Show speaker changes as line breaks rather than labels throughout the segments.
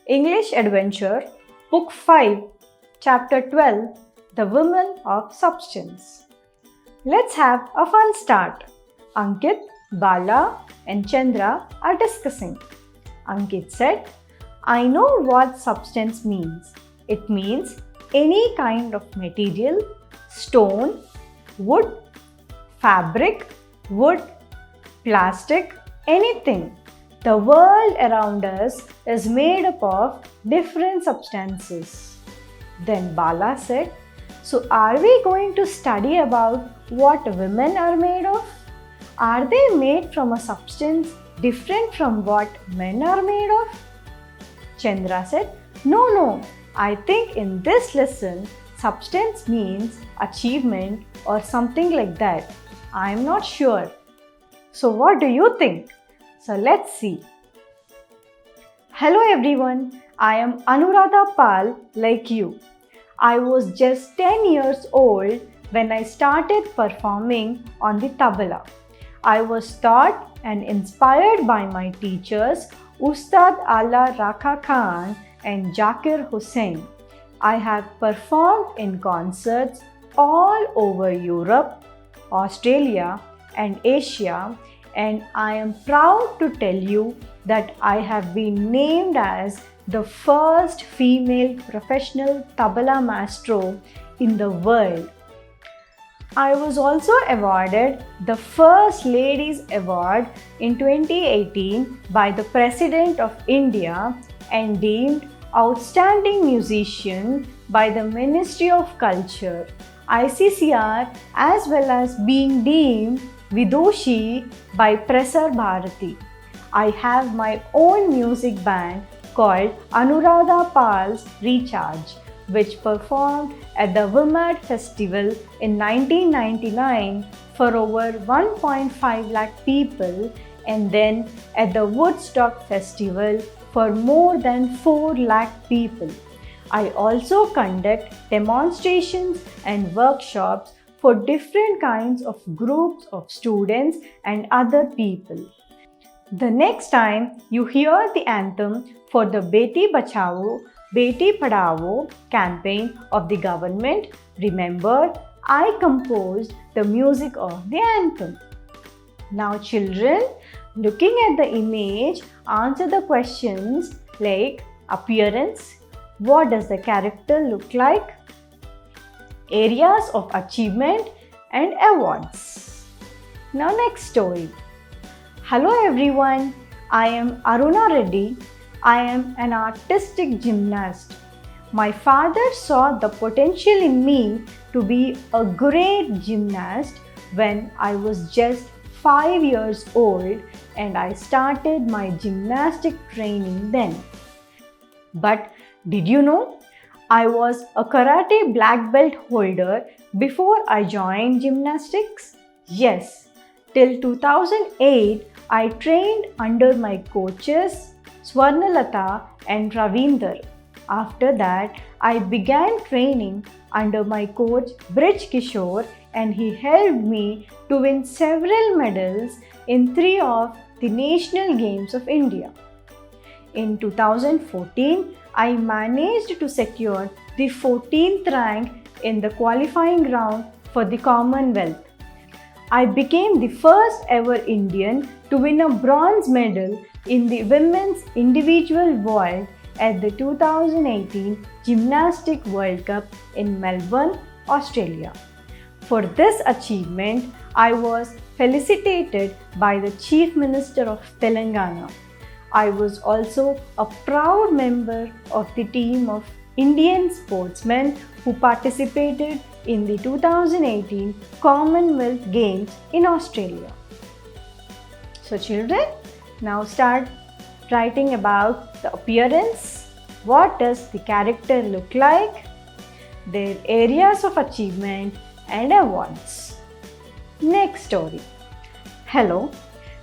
English Adventure, Book 5, Chapter 12, The Women of Substance. Let's have a fun start. Ankit, Bala, and Chandra are discussing. Ankit said, I know what substance means. It means any kind of material, stone, wood, fabric, wood, plastic, anything. The world around us is made up of different substances. Then Bala said, so are we going to study about what women are made of? Are they made from a substance different from what men are made of? Chandra said, no, I think in this lesson, substance means achievement or something like that. I am not sure. So what do you think? So let's see. Hello everyone, I am Anuradha Pal like you. I was just 10 years old when I started performing on the tabla. I was taught and inspired by my teachers Ustad Ala Rakha Khan and Zakir Hussain. I have performed in concerts all over Europe, Australia and Asia, and I am proud to tell you that I have been named as the first female professional tabla maestro in the world. I was also awarded the First Ladies Award in 2018 by the President of India and deemed Outstanding Musician by the Ministry of Culture, ICCR, as well as being deemed Vidushi by Prasar Bharati. I have my own music band called Anuradha Pal's Recharge, which performed at the WIMAD Festival in 1999 for over 1.5 lakh people and then at the Woodstock Festival for more than 4 lakh people. I also conduct demonstrations and workshops for different kinds of groups of students and other people. The next time you hear the anthem for the Beti Bachao, Beti Padhao campaign of the government, remember I composed the music of the anthem. Now children, looking at the image, answer the questions like appearance, what does the character look like, areas of achievement and awards. Now next story. Hello everyone, I am Aruna Reddy. I am an artistic gymnast. My father saw the potential in me to be a great gymnast when I was just 5 years old and I started my gymnastic training then. But did you know? I was a karate black belt holder before I joined gymnastics. Yes, till 2008 I trained under my coaches Swarnalata and Ravinder. After that, I began training under my coach Brij Kishore and he helped me to win several medals in 3 of the National Games of India. In 2014, I managed to secure the 14th rank in the qualifying round for the Commonwealth. I became the first ever Indian to win a bronze medal in the Women's Individual Vault at the 2018 Gymnastic World Cup in Melbourne, Australia. For this achievement, I was felicitated by the Chief Minister of Telangana. I was also a proud member of the team of Indian sportsmen who participated in the 2018 Commonwealth Games in Australia. So children, now start writing about the appearance. What does the character look like? Their areas of achievement and awards. Next story. Hello,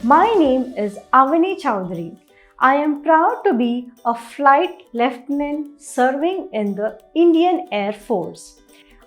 my name is Avani Chowdhury. I am proud to be a flight lieutenant serving in the Indian Air Force.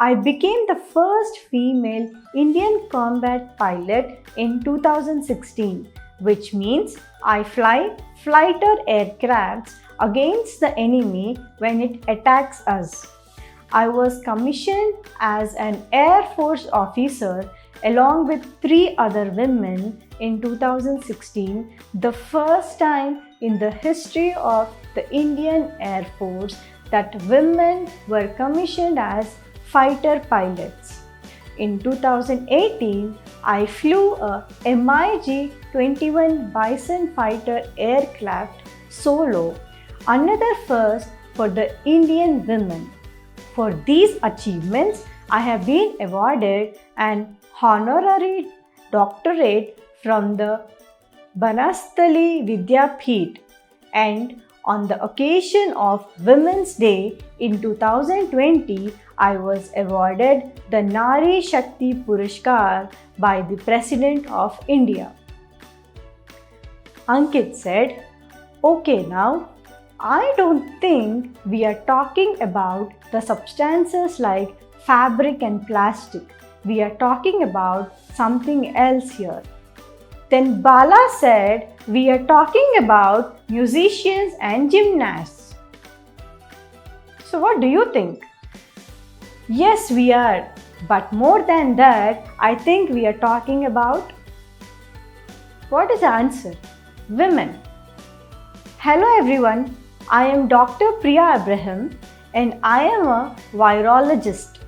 I became the first female Indian combat pilot in 2016, which means I fly fighter aircrafts against the enemy when it attacks us. I was commissioned as an Air Force officer along with 3 other women in 2016, the first time in the history of the Indian Air Force that women were commissioned as fighter pilots. In 2018, I flew a MiG-21 Bison fighter aircraft solo, another first for the Indian women. For these achievements, I have been awarded an honorary doctorate from the Banasthali Vidyapith, and on the occasion of Women's Day in 2020, I was awarded the Nari Shakti Purashkar by the President of India. Ankit said, "Okay, now, I don't think we are talking about the substances like fabric and plastic. We are talking about something else here." Then Bala said, "We are talking about musicians and gymnasts." So what do you think? Yes, we are. But more than that, I think we are talking about... What is the answer? Women. Hello everyone. I am Dr. Priya Abraham and I am a virologist.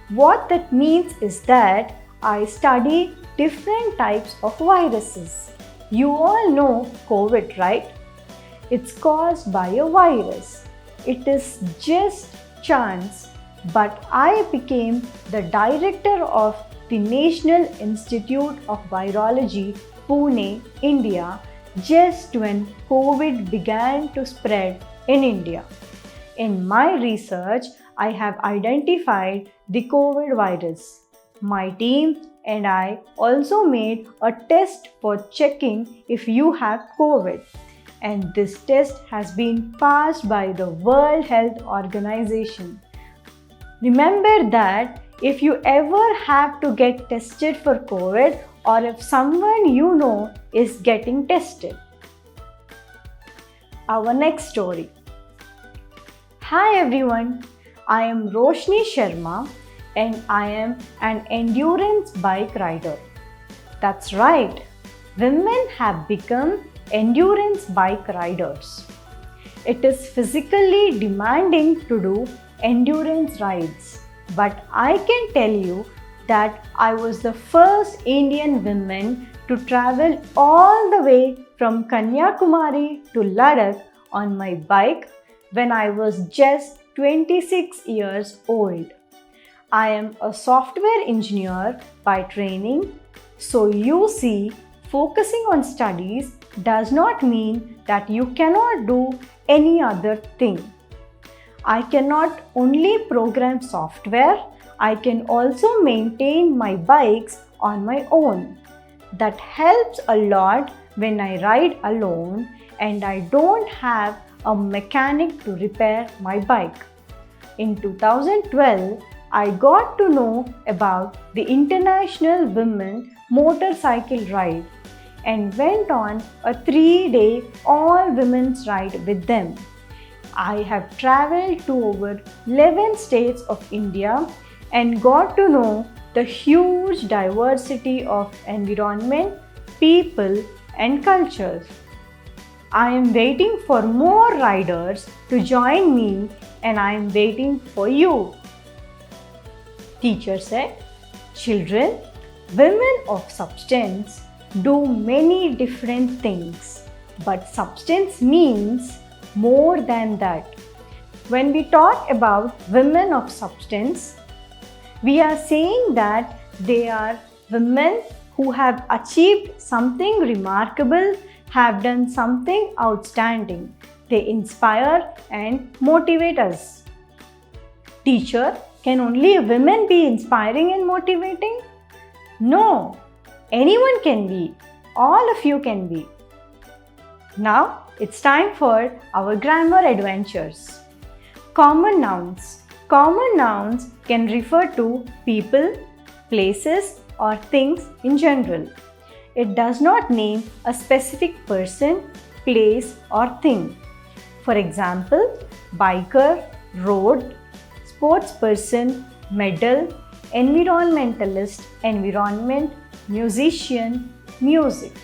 What that means is that I study different types of viruses. You all know COVID, right? It's caused by a virus. It is just chance, but I became the director of the National Institute of Virology, Pune, India, just when COVID began to spread in India. In my research, I have identified the COVID virus. My team and I also made a test for checking if you have COVID. And this test has been passed by the World Health Organization. Remember that if you ever have to get tested for COVID, or if someone you know is getting tested. Our next story. Hi everyone, I am Roshni Sharma and I am an endurance bike rider. That's right, women have become endurance bike riders. It is physically demanding to do endurance rides, but I can tell you that I was the first Indian woman to travel all the way from Kanyakumari to Ladakh on my bike when I was just 26 years old. I am a software engineer by training, so you see, focusing on studies does not mean that you cannot do any other thing. I cannot only program software, I can also maintain my bikes on my own. That helps a lot when I ride alone and I don't have a mechanic to repair my bike. In 2012, I got to know about the International Women Motorcycle Ride and went on a 3-day all-women's ride with them. I have traveled to over 11 states of India and got to know the huge diversity of environment, people and cultures. I am waiting for more riders to join me and I am waiting for you. Teacher said, "Children, women of substance do many different things, but substance means more than that. When we talk about women of substance, we are saying that they are women who have achieved something remarkable, have done something outstanding. They inspire and motivate us." Teacher, can only women be inspiring and motivating? No, anyone can be. All of you can be. Now it's time for our grammar adventures. Common nouns. Common nouns can refer to people, places, or things in general. It does not name a specific person, place, or thing. For example, biker, road, sports person, medal, environmentalist, environment, musician, music.